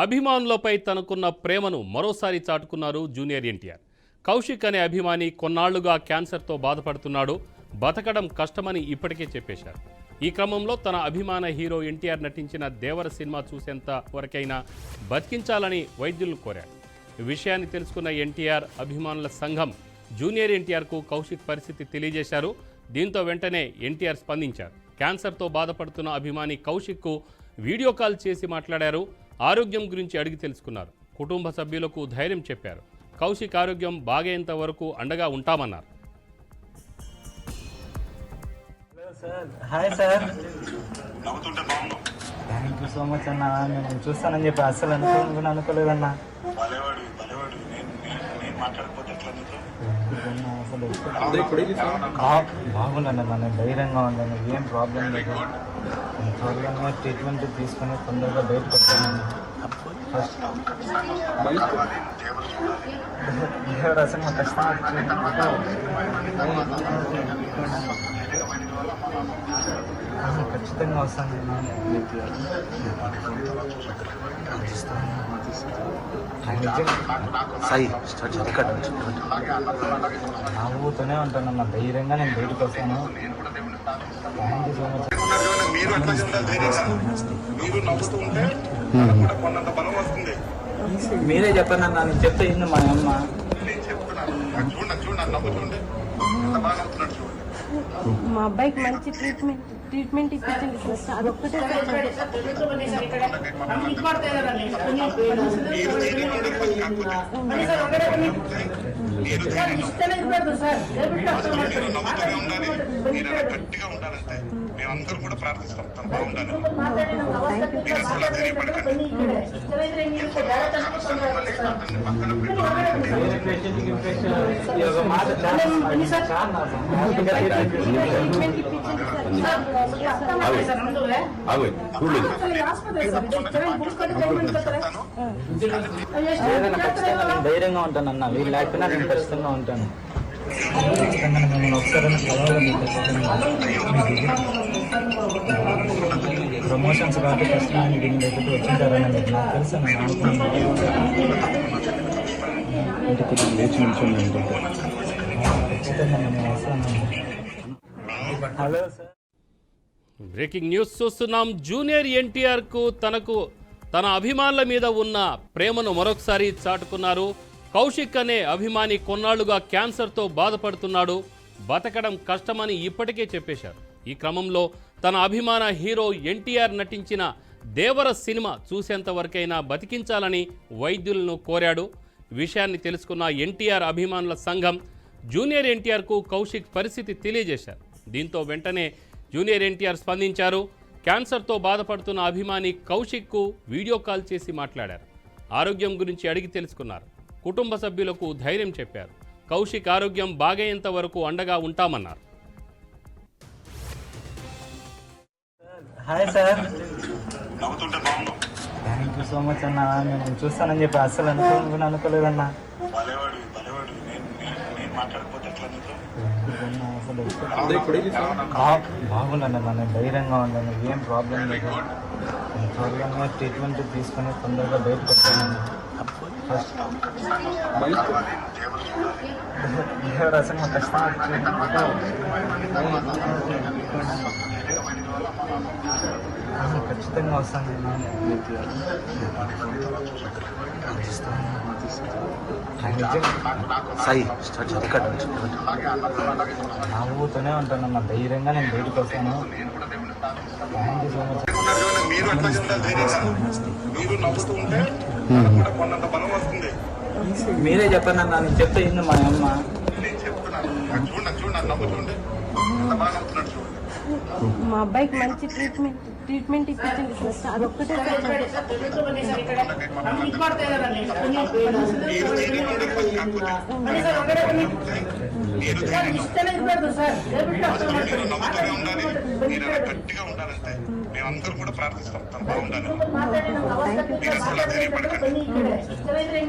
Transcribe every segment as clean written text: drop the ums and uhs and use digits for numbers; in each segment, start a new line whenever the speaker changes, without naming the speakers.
అభిమానులపై తనకున్న ప్రేమను మరోసారి చాటుకున్నారు జూనియర్ ఎన్టీఆర్. కౌశిక్ అనే అభిమాని కొన్నాళ్లుగా క్యాన్సర్తో బాధపడుతున్నాడు. బతకడం కష్టమని ఇప్పటికే చెప్పేశారు. ఈ క్రమంలో తన అభిమాన హీరో ఎన్టీఆర్ నటించిన దేవర సినిమా చూసేంత వరకైనా బతికించాలని వైద్యులను కోరారు. ఈ విషయాన్ని తెలుసుకున్న ఎన్టీఆర్ అభిమానుల సంఘం జూనియర్ ఎన్టీఆర్కు కౌశిక్ పరిస్థితి తెలియజేశారు. దీంతో వెంటనే ఎన్టీఆర్ స్పందించారు. క్యాన్సర్తో బాధపడుతున్న అభిమాని కౌశిక్కు వీడియో కాల్ చేసి మాట్లాడారు. ఆరోగ్యం గురించి అడిగి తెలుసుకున్నారు. కుటుంబ సభ్యులకు ధైర్యం చెప్పారు. కౌశిక్ ఆరోగ్యం బాగేంత వరకు అండగా ఉంటామన్నారు.
Hi sir, thank you so much అన్న. నేను చూస్తానని చెప్పి అస్సలు అనుకోలేదన్నా. బాగున్నాను, మన ధైర్యంగా ఉన్నాను, ఏం ప్రాబ్లం లేదు. త్వరగా ట్రీట్మెంట్ తీసుకుని తొందరగా బయటకు వచ్చాను. అసలు ఖచ్చితంగా వస్తాను. నవ్వుతూనే ఉంటాను అన్న, ధైర్యంగా నేను బయటకు వస్తాను. Thank you so much. మీరే చెప్పండి అన్న, నేను చెప్తే ఇన్ని మా అమ్మ.
మా అబ్బాయికి మంచి ట్రీట్మెంట్ ఇప్పించండి సార్, అదొక్కటే.
మేమందరూ కూడా ప్రార్థిస్తాం తను బాగుండాలి.
ధైర్యంగా ఉంటాను అన్న, వీళ్ళు లేకపోయినా నేను ఖచ్చితంగా ఉంటాను. ప్రమోషన్స్ కాబట్టి ఖచ్చితంగా దీని దగ్గరికి వచ్చింటారని నాకు తెలుసు. ఖచ్చితంగా నేను వస్తాను. హలో సార్,
బ్రేకింగ్ న్యూస్ చూస్తున్నాం. జూనియర్ ఎన్టీఆర్కు తన అభిమానుల మీద ఉన్న ప్రేమను మరొకసారి చాటుకున్నారు. కౌశిక్ అనే అభిమాని కొన్నాళ్లుగా క్యాన్సర్తో బాధపడుతున్నాడు. బతకడం కష్టమని ఇప్పటికే చెప్పేశారు. ఈ క్రమంలో తన అభిమాన హీరో ఎన్టీఆర్ నటించిన దేవర సినిమా చూసేంత వరకైనా బతికించాలని వైద్యులను కోరాడు. విషయాన్ని తెలుసుకున్న ఎన్టీఆర్ అభిమానుల సంఘం జూనియర్ ఎన్టీఆర్కు కౌశిక్ పరిస్థితి తెలియజేశారు. దీంతో వెంటనే జూనియర్ ఎన్టీఆర్ స్పందించారు. క్యాన్సర్తో బాధపడుతున్న అభిమాని కౌశిక్కు వీడియో కాల్ చేసి మాట్లాడారు. ఆరోగ్యం గురించి అడిగి తెలుసుకున్నారు. కుటుంబ సభ్యులకు ధైర్యం చెప్పారు. కౌశిక్ ఆరోగ్యం బాగయ్యేంత వరకు అండగా ఉంటామన్నారు.
Hi sir, thank you so much అన్న. నేను చూస్తానని చెప్పి అస్సలు అనుకోలేదన్నా. బాగున్నాను, మన ధైర్యంగా ఉన్నాను, ఏం ప్రాబ్లం లేదు. త్వరగా ట్రీట్మెంట్ తీసుకుని తొందరగా బయటకు వచ్చాను. అసలు ఖచ్చితంగా వస్తాను. నవ్వుతూనే ఉంటాను అన్న, ధైర్యంగా నేను బయటకు వస్తాను. Thank you so much. మీరే చెప్పండి అన్న, నేను చెప్తే ఇన్ని మా అమ్మ.
మా అబ్బాయికి మంచి ట్రీట్మెంట్ ఇప్పించండి సార్, అదొక్కటే.
మేమందరూ కూడా ప్రార్థిస్తాం తను బాగుండాలి.
వేరే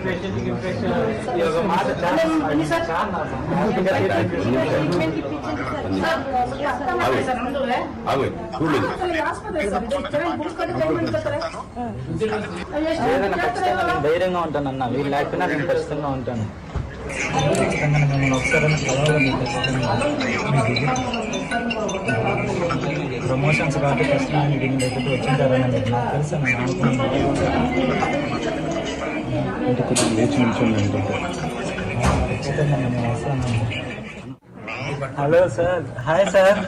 పేషెంట్కి ఇన్ఫెక్షన్ ఈ ఒక మాట చాలా
ట్రీట్మెంట్ ఇప్పించండి
ఏదైనా ఖచ్చితంగా నేను ధైర్యంగా ఉంటాను అన్న, వీళ్ళు లేకపోయినా నేను ఖచ్చితంగా ఉంటాను. ఖచ్చితంగా మిమ్మల్ని ఒకసారి కలవాలి ఖచ్చితంగా. ప్రమోషన్స్ కాబట్టి ఖచ్చితంగా మీకు దీని దగ్గరికి వచ్చింటారని నాకు తెలుసు అన్న. ఖచ్చితంగా నేను వస్తాను. Hello sir, hi sir.